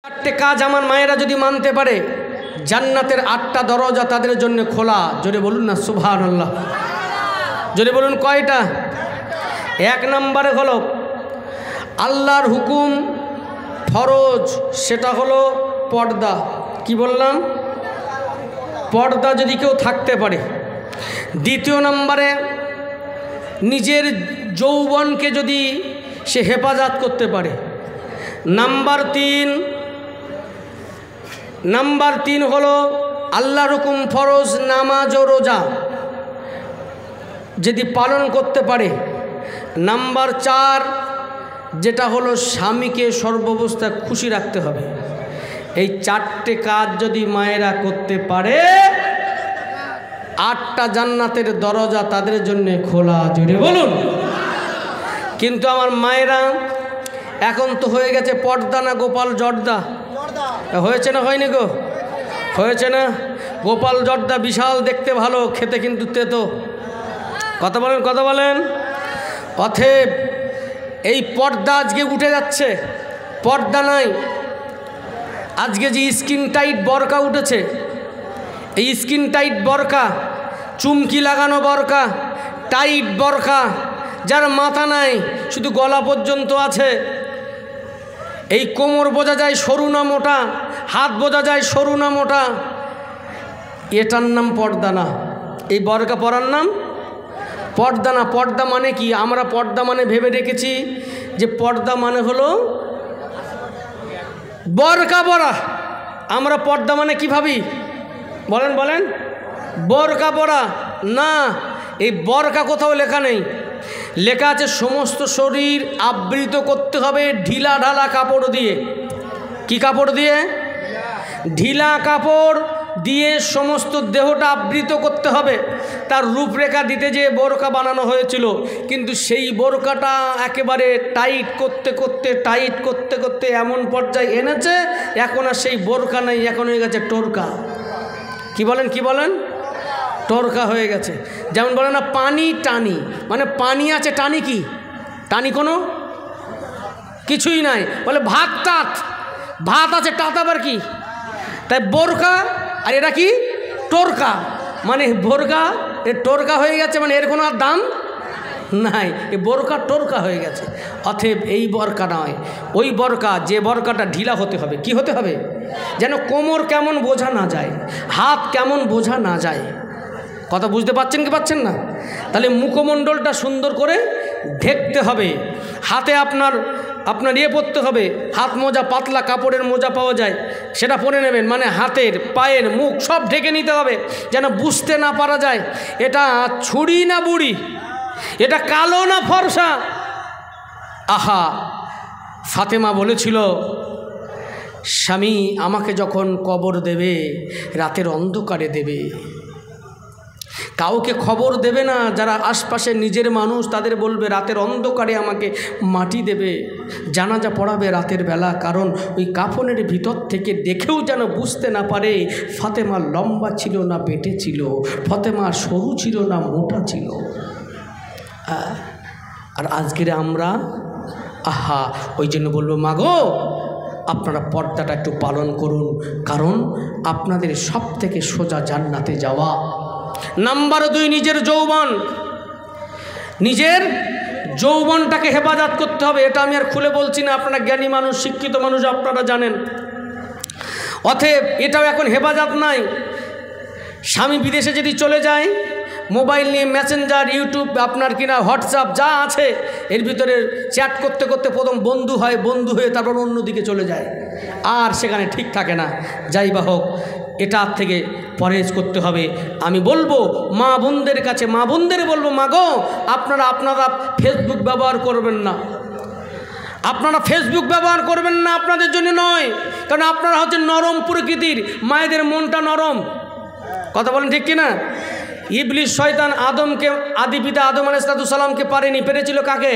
চারটে কাজ আমার মায়েরা যদি মানতে পারে, জান্নাতের 8টা দরজা তাদের জন্য খোলা। জোরে বলুন না সুবহানাল্লাহ। জোরে বলুন কয়টা? 1 নম্বরে হলো আল্লাহর হুকুম ফরজ, সেটা হলো পর্দা। কি বললাম? পর্দা যদি কেউ থাকতে পারে। 2 নম্বরে নিজের যৌবনকে যদি সে হেফাজত করতে পারে। নাম্বার 3 হলো আল্লাহর হুকুম ফরজ নামাজ ও রোজা যদি পালন করতে পারে। নাম্বার 4 যেটা হলো স্বামীকে সর্বাবস্থায় খুশি রাখতে হবে। এই 4টে কাজ যদি মায়েরা করতে পারে, 8টা জান্নাতের দরজা তাদের জন্য খোলা। জোরে বলুন। কিন্তু আমার মায়েরা এখন তো হয়ে গেছে পর্দা না গোপাল জর্দা। হয়েছে না হয়নি গো? হয়েছে না? গোপাল জর্দা বিশাল দেখতে ভালো, খেতে কিন্তু তেতো। কথা বলেন, কথা বলেন। অতএব এই পর্দা আজকে উঠে যাচ্ছে, পর্দা নাই। আজকে যে স্কিন টাইট বরকা উঠেছে, এই স্কিন টাইট বরকা, চুমকি লাগানো বরকা, টাইট বরকা, যার মাথা নাই শুধু গলা পর্যন্ত আছে, এই কোমর বোঝা যায় সরু না মোটা, হাত বোঝা যায় সরু না মোটা, এটার নাম পর্দা না। এই বরকা পরার নাম পর্দা না। পর্দা মানে কি? আমরা পর্দা মানে ভেবে রেখেছি যে পর্দা মানে হলো বরকা পরা। আমরা পর্দা মানে কি ভাবি? বলেন বলেন। বরকা পরা না, এই বরকা কোথাও লেখা নেই। লেখা আছে সমস্ত শরীর আবৃত করতে হবে ঢিলা ঢালা কাপড় দিয়ে। কি কাপড় দিয়ে? ঢিলা কাপড় দিয়ে সমস্ত দেহটা আবৃত করতে হবে। তার রূপরেখা দিতে যে বোরকা বানানো হয়েছিল, কিন্তু সেই বোরকাটা একেবারে টাইট করতে করতে টাইট করতে করতে এমন পর্যায়ে এনেছে, এখন আর সেই বোরকা নেই, এখন হয়ে গেছে টোরকা। কি বলেন, কি বলেন? টোরকা হয়ে গেছে। যেমন বলে না পানি টানি, মানে পানি আছে, টানি কি? টানি কোনো কিছুই নাই। বলে ভাত টাত, ভাত আছে, টাত আবার কি? তাই বোরকা আর এটা কি? টোরকা। মানে বোরকা এ টোরকা হয়ে গেছে, মানে এর কোনো আর দাম নাই। এই বোরকা টোরকা হয়ে গেছে। অতএব এই বরকা নয়, ওই বরকা, যে বরকাটা ঢিলা হতে হবে। কি হতে হবে? যেন কোমর কেমন বোঝা না যায়, হাত কেমন বোঝা না যায়। কথা বুঝতে পারছেন কি পাচ্ছেন না? তাহলে মুখমণ্ডলটা সুন্দর করে ঢেকতে হবে। হাতে আপনার ইয়ে পরতে হবে, হাত মোজা, পাতলা কাপড়ের মোজা পাওয়া যায়, সেটা পরে নেবেন। মানে হাতের, পায়ের, মুখ সব ঢেকে নিতে হবে, যেন বুঝতে না পারা যায় এটা ছুরি না বুড়ি, এটা কালো না ফর্সা। আহা, ফাতেমা বলেছিল, স্বামী আমাকে যখন কবর দেবে রাতের অন্ধকারে দেবে, কাউকে খবর দেবে না। যারা আশপাশে নিজের মানুষ তাদের বলবে রাতের অন্ধকারে আমাকে মাটি দেবে, জানাজা পড়াবে রাতের বেলা। কারণ ওই কাফনের ভিতর থেকে দেখেও যেন বুঝতে না পারে ফাতেমা লম্বা ছিল না বেটে ছিল, ফাতেমা সরু ছিল না মোটা ছিল। আর আজকের আমরা আহা, ওই জন্য বলবো মাগো আপনারা পর্দাটা একটু পালন করুন, কারণ আপনাদের সব থেকে সোজা জান্নাতে যাওয়া। নাম্বার 2, নিজের যৌবন, নিজের যৌবনটাকে হেফাজত করতে হবে। এটা আমি আর খুলে বলছি না, আপনারা জ্ঞানী মানুষ, শিক্ষিত মানুষ, আপনারা জানেন। অতএব এটাও এখন হেফাজত নাই। স্বামী বিদেশে যদি চলে যায়, মোবাইল নিয়ে মেসেঞ্জার, ইউটিউব, আপনার কিনা হোয়াটসঅ্যাপ যা আছে এর ভিতরে চ্যাট করতে করতে প্রথম বন্ধু হয়, বন্ধু হয়ে তারপর অন্যদিকে চলে যায়, আর সেখানে ঠিক থাকে না। যাই বা হোক, এটার থেকে পরহেজ করতে হবে। আমি বলবো মা বোনদের কাছে, মা বোনদের বলবো, মা গো আপনারা ফেসবুক ব্যবহার করবেন না। আপনারা ফেসবুক ব্যবহার করবেন না, আপনাদের জন্য নয়। কারণ আপনারা হচ্ছে নরম প্রকৃতির, মায়েদের মনটা নরম। কথা বলেন ঠিক কিনা? ইবলিস শয়তান আদমকে, আদি পিতা আদম আলাইহিস সালামকে পারেনি, পেরেছিল কাকে?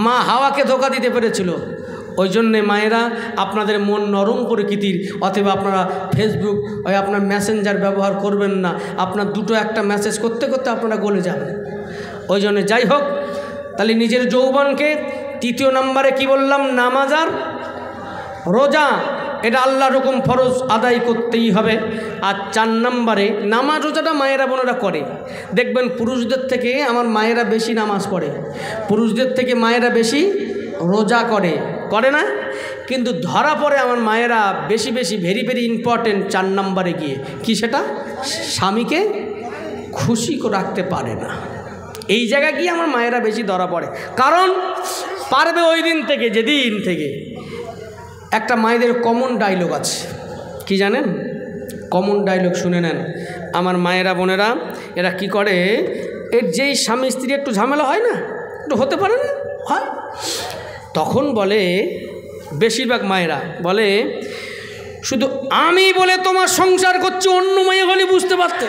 মা হাওয়াকে ধোঁকা দিতে পেরেছিল। ওই জন্যে মায়েরা আপনাদের মন নরম প্রকৃতির, অথবা আপনারা ফেসবুক ওই আপনার মেসেঞ্জার ব্যবহার করবেন না। আপনার দুটো একটা মেসেজ করতে করতে আপনারা গলে যাবেন। ওই জন্যে যাই হোক, তাহলে নিজের যৌবনকে, 3 নম্বরে কি বললাম? নামাজ আর রোজা এটা আল্লাহর হুকুম, ফরজ আদায় করতেই হবে। আর 4 নম্বরে নামাজ রোজাটা মায়েরা বোনেরা করে। দেখবেন পুরুষদের থেকে আমার মায়েরা বেশি নামাজ পড়ে, পুরুষদের থেকে মায়েরা বেশি রোজা করে না? কিন্তু ধরা পড়ে আমার মায়েরা বেশি বেশি ভেরি ভেরি ইম্পর্টেন্ট 4 নম্বরে গিয়ে কি, সেটা স্বামীকে খুশি রাখতে পারে না। এই জায়গায় গিয়ে আমার মায়েরা বেশি ধরা পড়ে। কারণ পারবে ওই দিন থেকে, যেদিন থেকে একটা মায়েদের কমন ডায়লগ আছে, কি জানেন? কমন ডায়লগ শুনে নেন। আমার মায়েরা বোনেরা এরা কি করে, এর যেই স্বামী স্ত্রী একটু ঝামেলা হয় না, একটু হতে পারে না, হয়, তখন বলে, বেশিরভাগ মায়েরা বলে, শুধু আমি বলে তোমার সংসার করছি, অন্য মেয়ে হলে বুঝতে পারতে।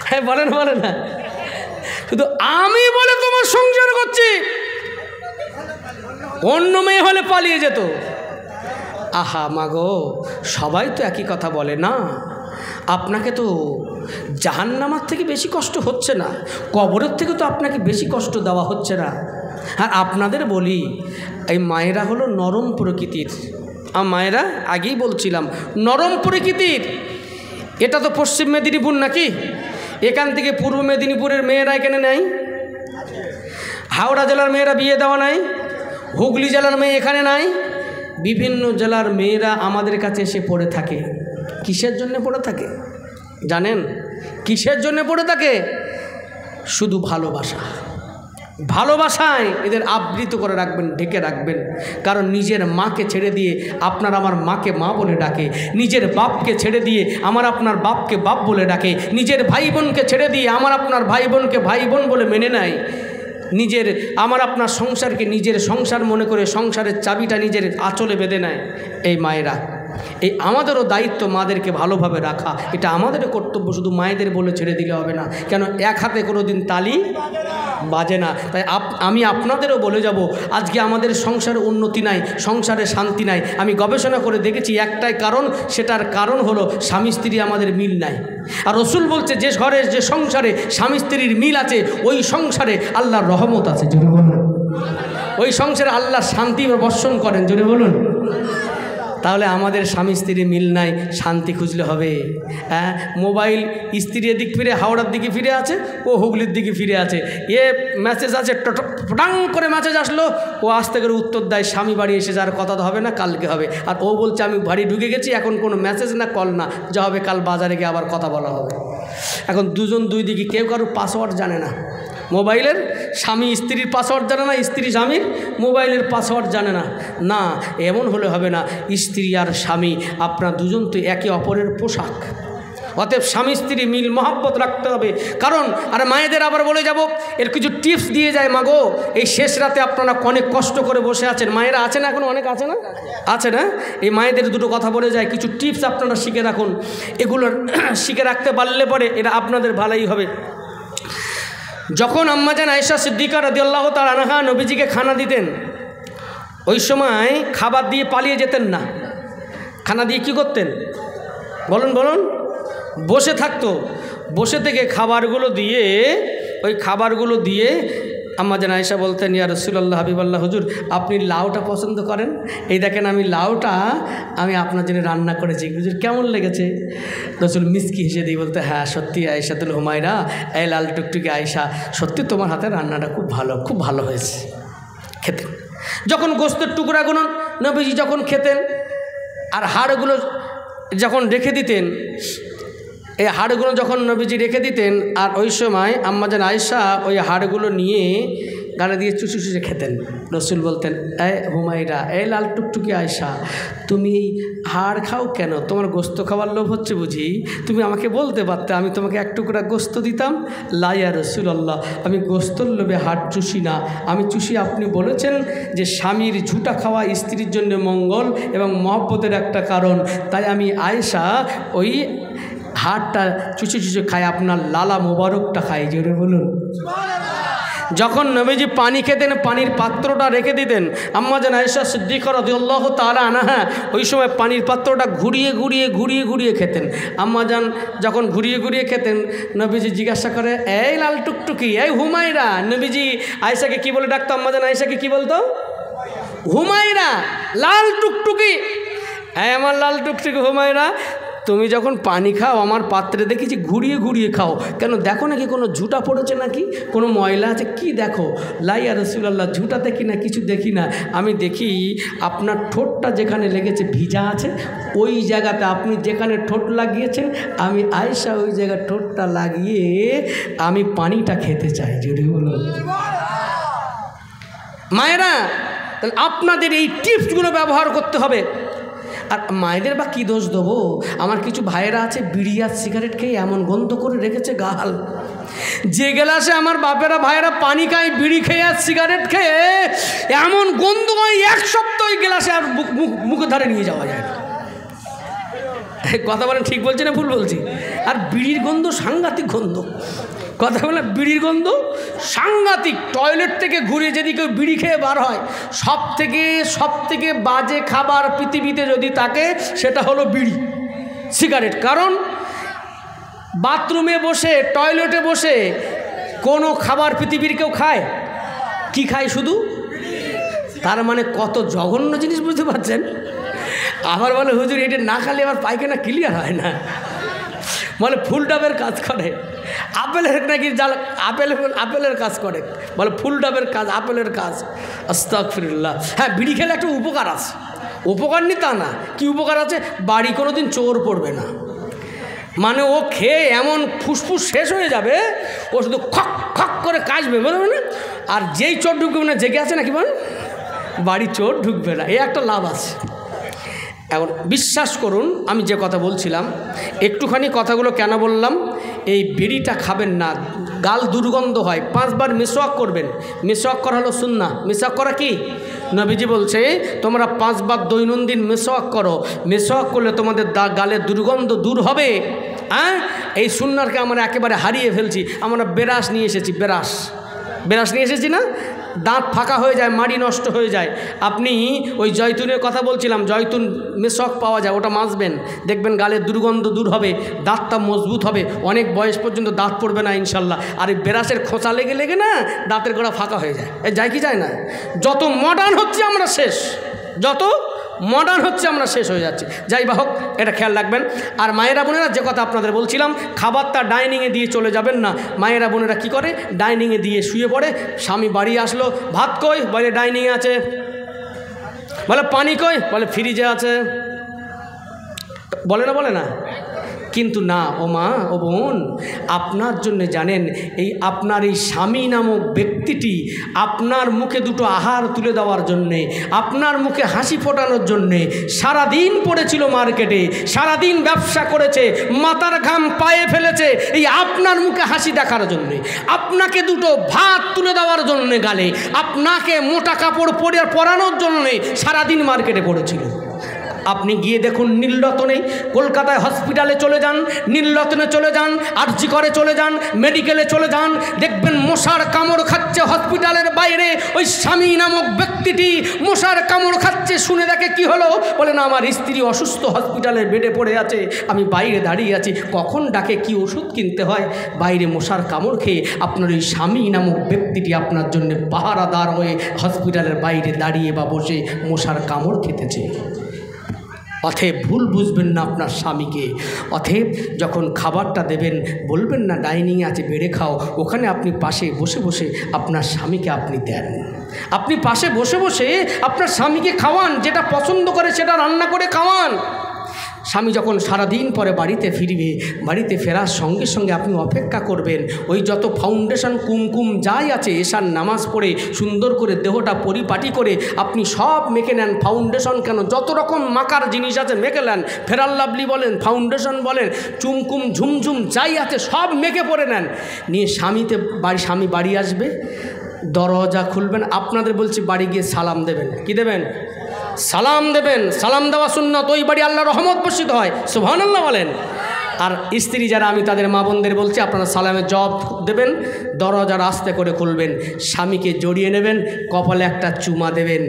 হ্যাঁ বলেন না, শুধু আমি বলে তোমার সংসার করছি, অন্য মেয়ে হলে পালিয়ে যেত। আহা মাগো, সবাই তো একই কথা বলে না। আপনাকে তো জাহান্নামের থেকে বেশি কষ্ট হচ্ছে না, কবরের থেকে তো আপনাকে বেশি কষ্ট দেওয়া হচ্ছে না। আর আপনাদের বলি, এই মায়েরা হলো নরম প্রকৃতির। মায়েরা আগেই বলছিলাম নরম প্রকৃতির। এটা তো পশ্চিম মেদিনীপুর নাকি? এখান থেকে পূর্ব মেদিনীপুরের মেয়েরা এখানে নাই? হাওড়া জেলার মেয়েরা বিয়ে দেওয়া নাই? হুগলি জেলার মেয়ে এখানে নাই? বিভিন্ন জেলার মেয়েরা আমাদের কাছে এসে পড়ে থাকে। কিসের জন্য পড়ে থাকে জানেন? কিসের জন্য পড়ে থাকে? শুধু ভালোবাসায় এদের আবৃত করে রাখবেন, ঢেকে রাখবেন। কারণ নিজের মাকে ছেড়ে দিয়ে আপনার আমার মাকে মা বলে ডাকে, নিজের বাপকে ছেড়ে দিয়ে আমার আপনার বাপকে বাপ বলে ডাকে, নিজের ভাই বোনকে ছেড়ে দিয়ে আমার আপনার ভাই বোনকে ভাই বোন বলে মেনে নেয়, নিজের আমার আপনার সংসারকে নিজের সংসার মনে করে সংসারের চাবিটা নিজের আঁচলে বেঁধে নেয় এই মায়েরা। এই আমাদেরও দায়িত্ব মাদেরকে ভালোভাবে রাখা, এটা আমাদেরও কর্তব্য। শুধু মায়েদের বলে ছেড়ে দিলে হবে না, কেন এক হাতে কোনো দিন তালি বাজে না। তাই আমি আপনাদেরও বলে যাব, আজকে আমাদের সংসারে উন্নতি নাই, সংসারে শান্তি নাই। আমি গবেষণা করে দেখেছি একটাই কারণ, সেটার কারণ হলো স্বামী স্ত্রী আমাদের মিল নাই। আর রসুল বলছে, যে ঘরে যে সংসারে স্বামী স্ত্রীর মিল আছে, ওই সংসারে আল্লাহর রহমত আছে। জোরে বলুন। ওই সংসারে আল্লাহ শান্তি বর্ষণ করেন। জোরে বলুন। তাহলে আমাদের স্বামী স্ত্রীর মিল নাই, শান্তি খুঁজলে হবে? হ্যাঁ, মোবাইল স্ত্রী এদিক ফিরে হাওড়ার দিকে ফিরে আছে, ও হুগলির দিকে ফিরে আছে। মেসেজ আছে, টটাং করে মেসেজ আসলো, ও আস্তে করে উত্তর দেয়, স্বামী বাড়ি এসে যার কথা তো হবে না, কালকে হবে। আর ও বলছে আমি বাড়ি ঢুকে গেছি, এখন কোনো মেসেজ না কল না, যা হবে কাল বাজারে গিয়ে আবার কথা বলা হবে। এখন দুজন দুই দিকে, কেউ কারোর পাসওয়ার্ড জানে না মোবাইলের। স্বামী স্ত্রীর পাসওয়ার্ড জানে না, স্ত্রী স্বামীর মোবাইলের পাসওয়ার্ড জানে না। না, এমন হলে হবে না। স্ত্রী আর স্বামী আপনার দুজন তো একে অপরের পোশাক। অতএব স্বামী স্ত্রী মিল মহব্বত রাখতে হবে। কারণ আর মায়েদের আবার বলে যাব, এর কিছু টিপস দিয়ে যায়। মাগো, এই শেষ রাতে আপনারা অনেক কষ্ট করে বসে আছেন, মায়েরা আছে না? এখন অনেক আছে না? আছে না? এই মায়েদের দুটো কথা বলে যায়, কিছু টিপস আপনারা শিখে রাখুন। এগুলো শিখে রাখতে পারলে পরে এটা আপনাদের ভালোই হবে। যখন আম্মাজান আয়েশা সিদ্দিকা রাদিয়াল্লাহু তাআলা আনহা নবীজিকে খানা দিতেন, ওই সময় খাবার দিয়ে পালিয়ে যেতেন না। খানা দিয়ে কি করতেন বলুন? বসে থাকতো। বসে থেকে খাবারগুলো দিয়ে আম্মাজান আয়েশা বলতেন, ইয়া রাসূলুল্লাহ, হাবিবাল্লাহ, হুজুর আপনি লাউটা পছন্দ করেন, এই দেখেন আমি লাউটা আপনার জন্য রান্না করেছি, হুজুর কেমন লেগেছে? রাসূল মিসকি হেসে দিয়ে বলতে, হ্যাঁ সত্যি আয়েশাতুল হুমায়রা, এই লাল টুকটুকি আয়েশা, সত্যি তোমার হাতে রান্নাটা খুব ভালো হয়েছে। খেতেন। যখন গোস্তের টুকরাগুলো নবীজি যখন খেতেন আর হাড়গুলো যখন রেখে দিতেন, এই হাড়গুলো যখন নবীজি রেখে দিতেন, আর ওই সময় আম্মাজান আয়েশা ওই হাড়গুলো নিয়ে গালে দিয়ে চুষে চুষে খেতেন। রসুল বলতেন, এ হুমায়রা, এই লাল টুকটুকি আয়েশা, তুমি হাড় খাও কেন? তোমার গোস্ত খাওয়ার লোভ হচ্ছে বুঝি? তুমি আমাকে বলতে পারতে, আমি তোমাকে এক টুকরা গোস্ত দিতাম। লা ইয়া রাসূলুল্লাহ, আমি গোস্তর লোভে হাড় চুষি না, আমি চুষি আপনি বলেছেন যে স্বামীর ঝুটা খাওয়া স্ত্রীর জন্য মঙ্গল এবং মহব্বতের একটা কারণ, তাই আমি আয়েশা ওই হাড়টা চুষে খাই, আপনার লালা মোবারকটা খাই। জোরে বলুন। যখন নবীজি পানি খেতেন, পানির পাত্রটা রেখে দিতেন। আম্মাজান আয়েশা সিদ্দিকা রাদিয়াল্লাহু তাআলা আনহা ওই সময় পানির পাত্রটা ঘুরিয়ে খেতেন। আম্মাজান যখন ঘুরিয়ে খেতেন, নবীজি জিজ্ঞাসা করে, এই লাল টুকটুকি, এই হুমায়রা। নবীজি আয়েশাকে কি বলে ডাকতো? আম্মাজান আয়েশাকে কি বলতো? হুমায়রা লাল টুকটুকি, হ্যাঁ আমার লাল টুকটুকি হুমায়রা, তুমি যখন পানি খাও আমার পাত্রে দেখেছি ঘুরিয়ে ঘুরিয়ে খাও, কেন দেখো নাকি কোনো ঝুঁটা পড়েছে নাকি, কোনো ময়লা আছে কি দেখো? লাইয়া রাসূলুল্লাহ, ঝুঁটা দেখি না, কিছু দেখি না, আমি দেখি আপনার ঠোঁটটা যেখানে লেগেছে ভিজা আছে, ওই জায়গাতে আপনি যেখানে ঠোঁট লাগিয়েছেন আমি আয়েশা ওই জায়গায় ঠোঁটটা লাগিয়ে আমি পানিটা খেতে চাই। যদি বলো মায়েরা, তাহলে আপনাদের এই টিপসগুলো ব্যবহার করতে হবে। আর মায়েদের বা কী দোষ দেবো? আমার কিছু ভাইয়েরা আছে বিড়ি আর সিগারেট খেয়ে এমন গন্ধ করে রেখেছে গাল, যে গ্লাসে আমার বাপেরা ভাইয়েরা পানি খায় বিড়ি খেয়ে আর সিগারেট খেয়ে এমন গন্ধ হয় এক সপ্তাহ ওই গ্লাসে আর মুখের ধারে নিয়ে যাওয়া যায় না। কথা বলেন ঠিক বলছি না ভুল বলছি? আর বিড়ির গন্ধ সাংঘাতিক গন্ধ, কথা বলে বিড়ির গন্ধ সাংঘাতিক। টয়লেট থেকে ঘুরে যদি কেউ বিড়ি খেয়ে বার হয়, সব থেকে বাজে খাবার পৃথিবীতে যদি থাকে সেটা হলো বিড়ি সিগারেট। কারণ বাথরুমে বসে টয়লেটে বসে কোনো খাবার পৃথিবীর কেউ খায়? কি খায়? শুধু। তার মানে কত জঘন্য জিনিস, বুঝতে পারছেন? আবার বলে হুজুর এটা না খেলে আবার পায়খানা ক্লিয়ার হয় না, বলে ফুল ডাবের কাজ করে, আপেলের নাকি জাল আপেলের কাজ করে, বলে ফুল ডাবের কাজ আপেলের কাজ। আস্তাগফিরুল্লাহ। হ্যাঁ, বিড়ি খেলে একটা উপকার আছে, উপকার নেই তা না, কি উপকার আছে? বাড়ি কোনো দিন চোর পড়বে না, মানে ও খেয়ে এমন ফুসফুস শেষ হয়ে যাবে, ও শুধু খক খক করে কাজবে, বলবে না? আর যেই চোর ঢুকবে না, জেগে আছে নাকি বল, বাড়ি চোর ঢুকবে না, এই একটা লাভ আছে। এখন বিশ্বাস করুন আমি যে কথা বলছিলাম, একটুখানি কথাগুলো কেন বললাম, এই বিড়িটা খাবেন না, গাল দুর্গন্ধ হয়। 5 বার মিসওয়াক করবেন। মিসওয়াক করা হলো সুন্নাহ। মিসওয়াক করা কি? নবীজি বলছে তোমরা 5 বার দৈনন্দিন মিসওয়াক করো, মিসওয়াক করলে তোমাদের গালের দুর্গন্ধ দূর হবে। হ্যাঁ, এই সুন্নাহকে আমরা একেবারে হারিয়ে ফেলছি। আমরা বেরাস নিয়ে এসেছি, বেরাস নিয়ে এসেছি না, দাঁত ফাঁকা হয়ে যায়, মাড়ি নষ্ট হয়ে যায়। আপনি ওই জয়তুনের কথা বলছিলাম, জয়তুন মেশক পাওয়া যায়, ওটা মাজবেন, দেখবেন গালের দুর্গন্ধ দূর হবে, দাঁতটা মজবুত হবে, অনেক বয়স পর্যন্ত দাঁত পড়বে না ইনশাল্লাহ। আর এই বেরাসের খোঁচা লেগে লেগে না দাঁতের গোড়া ফাঁকা হয়ে যায়। যায় কি যায় না? যত মডার্ন হচ্ছে আমরা শেষ, যত মডার্ন হচ্ছে আমরা শেষ হয়ে যাচ্ছি। যাই বা হোক, এটা খেয়াল রাখবেন। আর মায়েরা বোনেরা, যে কথা আপনাদের বলছিলাম, খাবারটা ডাইনিংয়ে দিয়ে চলে যাবেন না। মায়েরা বোনেরা কি করে? ডাইনিংয়ে দিয়ে শুয়ে পড়ে। স্বামী বাড়ি আসলো, ভাত কই? বলে ডাইনিংয়ে আছে। বলে পানি কই? বলে ফ্রিজে আছে। বলে না? কিন্তু না ও মা ও বোন, আপনার জন্য জানেন এই আপনার এই স্বামী নামক ব্যক্তিটি আপনার মুখে দুটো আহার তুলে দেওয়ার জন্যে, আপনার মুখে হাসি ফোটানোর জন্যে সারাদিন পড়েছিল মার্কেটে, সারাদিন ব্যবসা করেছে, মাথার ঘাম পায়ে ফেলেছে এই আপনার মুখে হাসি দেখার জন্যে, আপনাকে দুটো ভাত তুলে দেওয়ার জন্যে গালে, আপনাকে মোটা কাপড় পরানোর জন্যে সারাদিন মার্কেটে পড়েছিল। আপনি গিয়ে দেখুন নীলরতনে, কলকাতায় হসপিটালে চলে যান, নীলরতনে চলে যান, আরজি করে চলে যান, মেডিকেলে চলে যান, দেখবেন মশার কামড় খাচ্ছে হসপিটালের বাইরে। ওই স্বামী নামক ব্যক্তিটি মশার কামড় খাচ্ছে, শুনে দেখে কি হলো? বলে না আমার স্ত্রী অসুস্থ, হসপিটালের বেডে পড়ে আছে, আমি বাইরে দাঁড়িয়ে আছি, কখন ডাকে কি ওষুধ কিনতে হয়, বাইরে মশার কামড় খেয়ে আপনার ওই স্বামী নামক ব্যক্তিটি আপনার জন্য পাহারাদার হয়ে হসপিটালের বাইরে দাঁড়িয়ে বা বসে মশার কামড় খেতেছে। অতএব ভুল বুঝবেন না আপনার স্বামীকে। অতএব যখন খাবারটা দেবেন বলবেন না ডাইনিংয়ে আছে বেড়ে খাও, ওখানে আপনি পাশে বসে বসে আপনার স্বামীকে আপনি দেন, আপনি পাশে বসে বসে আপনার স্বামীকে খাওয়ান, যেটা পছন্দ করে সেটা রান্না করে খাওয়ান। স্বামী যখন সারাদিন পরে বাড়িতে ফিরবে, বাড়িতে ফেরার সঙ্গে সঙ্গে আপনি অপেক্ষা করবেন, ওই যত ফাউন্ডেশন কুমকুম যাই আছে এশার নামাজ পড়ে সুন্দর করে দেহটা পরিপাটি করে আপনি সব মেখে নেন। ফাউন্ডেশন কেন, যত রকম মাখার জিনিস আছে মেখে নেন, ফেরাল লাভলি বলেন, ফাউন্ডেশন বলেন, চুমকুম ঝুমঝুম যাই আছে সব মেখে পড়ে নেন। নিয়ে স্বামী বাড়ি আসবে, দরজা খুলবেন, আপনাদের বলছি বাড়ি গিয়ে সালাম দেবেন। কি দেবেন? সালাম দেবেন। সালাম দেওয়া সুন্নাত, ওই বাড়ি আল্লাহর রহমত বর্ষিত হয়, সুবহানাল্লাহ বলেন। আর স্ত্রী যারা, আমি তাদের মা বোনদের বলছি, আপনারা সালামের জবাব দেবেন, দরজা আস্তে করে খুলবেন, স্বামীকে জড়িয়ে নেবেন, কপালে একটা চুমা দেবেন,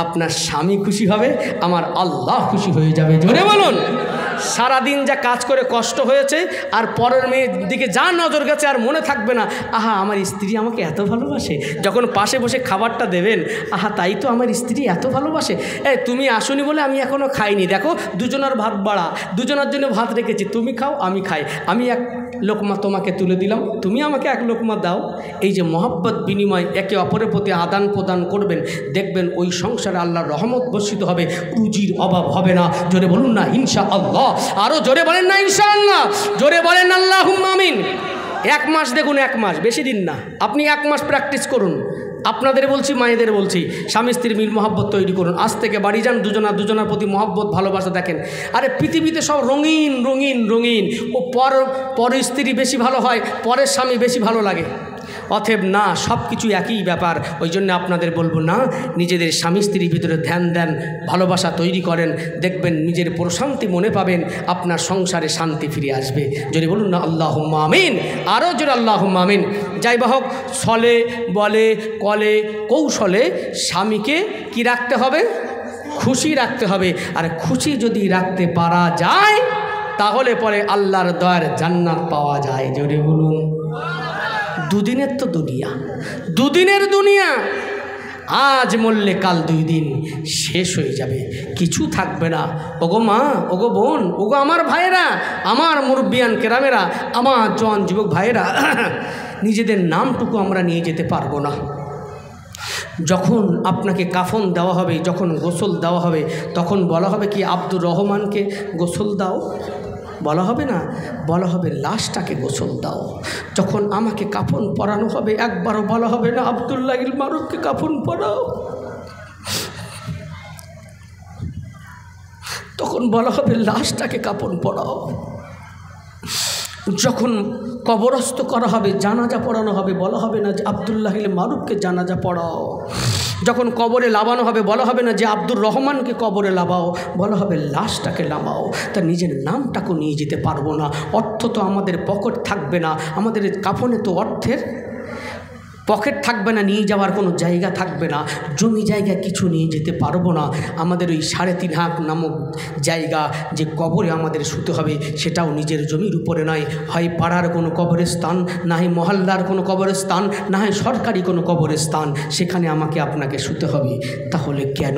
আপনার স্বামী খুশি হবে, আমার আল্লাহ খুশি হয়ে যাবে। জোরে বলুন সারাদিন যা কাজ করে কষ্ট হয়েছে আর পরের মেয়ের দিকে যা নজর গেছে আর মনে থাকবে না, আহা আমার স্ত্রী আমাকে এত ভালোবাসে। যখন পাশে বসে খাবারটা দেবেন, আহা তাই তো আমার স্ত্রী এত ভালোবাসে, তুমি আসনি বলে আমি এখনও খাইনি, দেখো দুজনের ভাত বাড়া, দুজনের জন্য ভাত রেখেছি, তুমি খাও আমি খাই, আমি এক লোকমা তোমাকে তুলে দিলাম, তুমি আমাকে এক লোকমা দাও। এই যে মহব্বত বিনিময় একে অপরের প্রতি আদান প্রদান করবেন, দেখবেন ওই সংসারে আল্লাহর রহমত বর্ষিত হবে, রুজির অভাব হবে না। জোরে বলুন না ইনশাআল্লাহ, আরও জোরে বলেন না ইনশাআল্লাহ, জোরে বলেন আল্লাহুম্মা আমিন। 1 মাস দেখুন, 1 মাস বেশি দিন না, আপনি 1 মাস প্র্যাকটিস করুন। আপনাদের বলছি, মায়েদের বলছি, স্বামী স্ত্রীর মিল মহব্বত তৈরি করুন। আজ থেকে বাড়ি যান, দুজনার প্রতি মহব্বত ভালোবাসা দেখেন। আরে পৃথিবীতে সব রঙিন রঙিন রঙিন, ও পরের স্ত্রী বেশি ভালো হয়, পরের স্বামী বেশি ভালো লাগে। অতএব না, সব কিছু একই ব্যাপার। ওই জন্য আপনাদের বলবো না, নিজেদের স্বামী স্ত্রীর ভিতরে ধ্যান দেন, ভালোবাসা তৈরি করেন, দেখবেন নিজের প্রশান্তি মনে পাবেন, আপনার সংসারে শান্তি ফিরে আসবে। যদি বলুন না আল্লাহুম্মা আমিন, আরও জোরে আল্লাহুম্মা আমিন। যাই বা হোক, ছলে বলে কলে কৌশলে স্বামীকে কি রাখতে হবে? খুশি রাখতে হবে। আর খুশি যদি রাখতে পারা যায় তাহলে পরে আল্লাহর দয়ার জান্নাত পাওয়া যায়। জোরে বলুন। দুদিনের তো দুনিয়া, দুদিনের দুনিয়া, আজ মরলে কাল 2 দিন শেষ হয়ে যাবে, কিছু থাকবে না। ওগো মা, ওগো বোন, ওগো আমার ভাইয়েরা, আমার মুরব্বিয়ান কেরামেরা, আমার জওয়ান যুবক ভাইয়েরা, নিজেদের নামটুকু আমরা নিয়ে যেতে পারবো না। যখন আপনাকে কাফন দেওয়া হবে, যখন গোসল দেওয়া হবে, তখন বলা হবে কি আব্দুর রহমানকে গোসল দাও, বলা হবে না, বলা হবে লাশটাকে গোসল দাও। যখন আমাকে কাফন পরানো হবে, একবারও বলা হবে না আব্দুল্লাহ ইল মারুফকে কাফন পরাও, তখন বলা হবে লাশটাকে কাফন পরাও। যখন কবরস্থ করা হবে, জানাজা পড়ানো হবে, বলা হবে না যে আব্দুল্লাহ ইল মারুফকে জানাজা পড়াও। যখন কবরে লাবানো হবে, বলা হবে না যে আব্দুর রহমানকে কবরে লাবাও, বলা হবে লাশটাকে লাবাও। তা নিজের নামটাকে নিয়ে যেতে পারবো না, অর্থ তো আমাদের পকেট থাকবে না, আমাদের কাফনে তো অর্থের পকেট থাকবে না, নিয়ে যাওয়ার কোনো জায়গা থাকবে না, জমি জায়গা কিছু নিয়ে যেতে পারবো না। আমাদের ওই 3.5 হাত নামক জায়গা যে কবরে আমাদের শুতে হবে, সেটাও নিজের জমির উপরে নয়, হয় পাড়ার কোনো কবরস্থান, না হয় মহল্লার কোনো কবরস্থান, না হয় সরকারি কোনো কবরস্থান, সেখানে আমাকে আপনাকে শুতে হবে। তাহলে কেন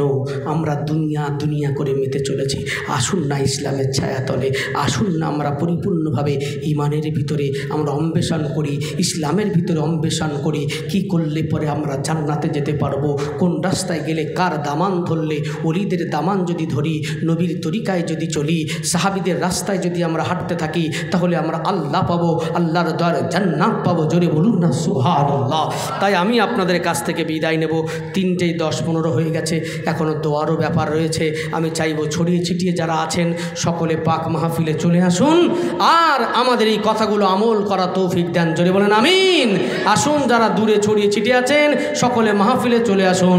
আমরা দুনিয়া দুনিয়া করে মেতে চলেছি? আসুন না ইসলামের ছায়াতলে, আসুন না আমরা পরিপূর্ণভাবে ইমানের ভিতরে আমরা অন্বেষণ করি, ইসলামের ভিতরে অন্বেষণ করি। কি করলে পরে আমরা জান্নাতে যেতে পারবো? কোন রাস্তায় গেলে কার দামান ধরলে? ওলিদের দামান যদি ধরি, নবীর তরিকায় যদি চলি, সাহাবীদের রাস্তায় যদি আমরা হাঁটতে থাকি, তাহলে আমরা আল্লাহ পাবো, আল্লাহর দয়ার জান্নাত পাবো। জোরে বলুন না সুবহানাল্লাহ। তাই আমি আপনাদের কাছ থেকে বিদায় নেব। 3:10-15 হয়ে গেছে, এখনও দোয়ারও ব্যাপার রয়েছে। আমি চাইব ছড়িয়ে ছিটিয়ে যারা আছেন সকলে পাক মাহফিলে চলে আসুন, আর আমাদের এই কথাগুলো আমল করা তৌফিক দেন। জোরে বলেন আমিন। আসুন, যারা দূরে ছড়িয়ে ছিটিয়ে আছেন সকলে মাহফিলে চলে আসুন।